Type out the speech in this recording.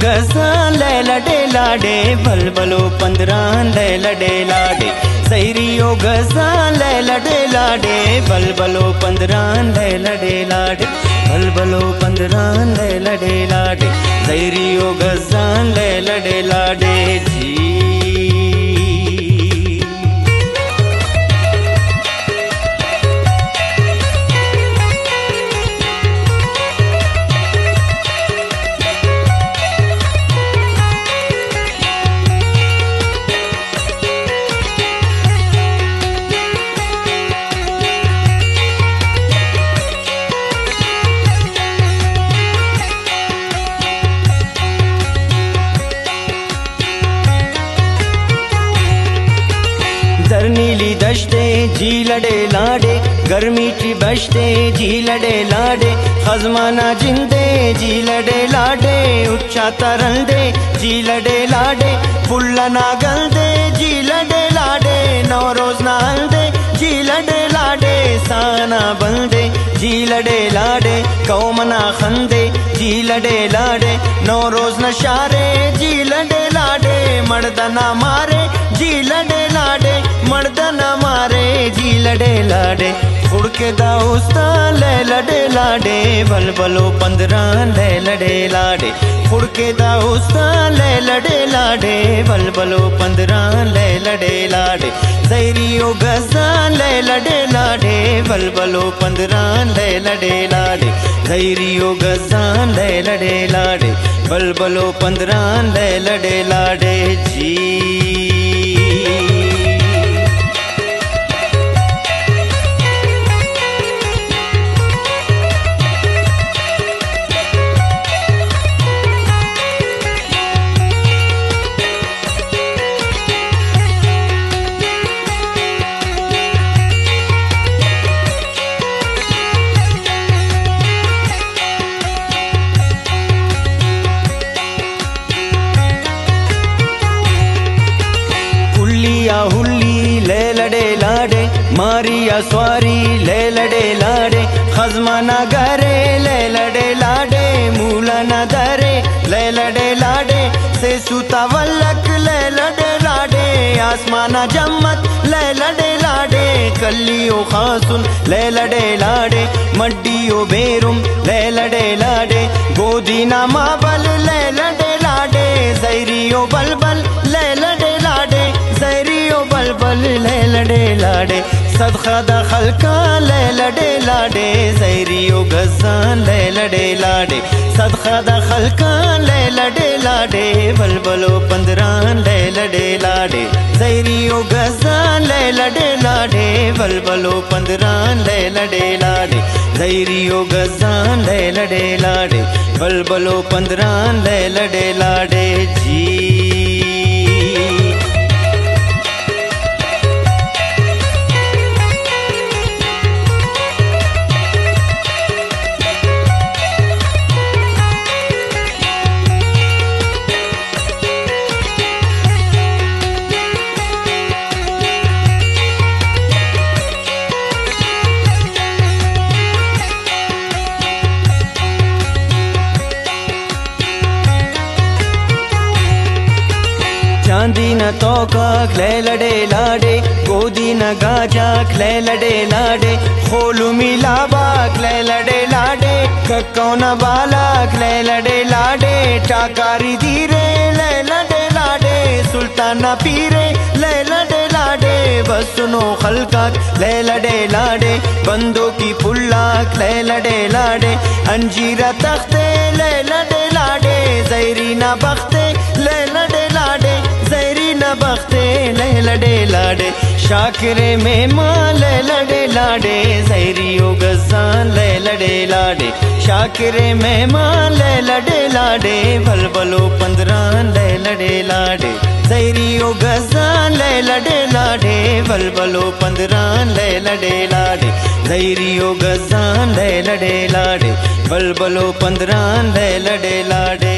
गजान ले लडे लाडे बलबलो 15 ले लडे लाडे सैरियो गजान ले लडे लाडे बलबलो 15 ले लडे लाडे बलबलो 15 ले लडे लाडे सैरियो गजान ले लडे लाडे जी। नीली दश्ते जी लडे लाडे गर्मीची बश्ते जी लडे लाडे खजमाना जिंदे जी लडे लाडे उच्चा तरंदे जी लडे लाडे पुल्लना गलदे जी लडे लाडे नौरोज नालदे जी लडे लाडे साना बंदे जी लडे लाडे कौमना खंदे जी लडे लाडे नौरोज नशारे जी लडे लाडे मर्दना मारे जी लडे लाडे मर्दना मारे जी लडे लाडे उड़के दाउस्ता ले लडे लाडे बलबलो 15 ले लडे लाडे उड़के दाउस्ता ले लडे लाडे बलबलो 15 ले लडे लाडे सैरियो गजान ले लडे लाडे बलबलो 15 ले लडे लाडे सैरियो गजान ले लडे लाडे बलबलो 15 ले लडे लाडे जी। हुल्ली ले लडे लाडे मारिया स्वारी ले लडे लाडे खजमाना गरे ले लडे लाडे मूलाना दरे ले लडे लाडे से सूता वल्लक ले लडे लाडे आसमाना जम्मत ले लडे लाडे कल्लियो खासुन ले लडे लाडे मड्डियो बेरुम ले लडे लाडे गोदीना माबल ले लडे लाडे जैरियो बलबल ले लडे लाडे जैरियो बलबल ले लडे लाडे सदका दखल का ले लडे लाडे जैरियो गजान ले लडे लाडे सदका दखल का ले लडे लाडे बलबलो 15 ले लडे लाडे जैरियो गजान ले लडे लाडे बलबलो 15 ले लडे लाडे जैरियो गजान ले लडे लाडे बलबलो 15 ले लडे लाडे जी। चांदी न तोका खले लडे लाडे गोदी न गाजा खले लडे लाडे खोलू मिलाबा खले लडे लाडे कक्को न बाला खले लडे लाडे टाकारी धीरे ले लडे लाडे सुल्ताना पीरे ले लडे लाडे बसनो खलका ले लडे लाडे बंदों की पुल्ला खले लडे लाडे अंजीरा तख्ते ले लडे लाडे जैरीना बख्ते ले लडे लाडे जैरीना बख्ते ले लडे लाडे शाकिरे में मां ले लडे लाडे जैरियो गजान ले लडे लाडे शाकिरे में मां ले लडे लाडे बलबलो 15 ले लडे लाडे जैरियो गजान ले लडे लाडे बलबलो 15 ले लडे लाडे जैरियो गजान ले लडे लाडे बलबलो 15 ले लडे लाडे।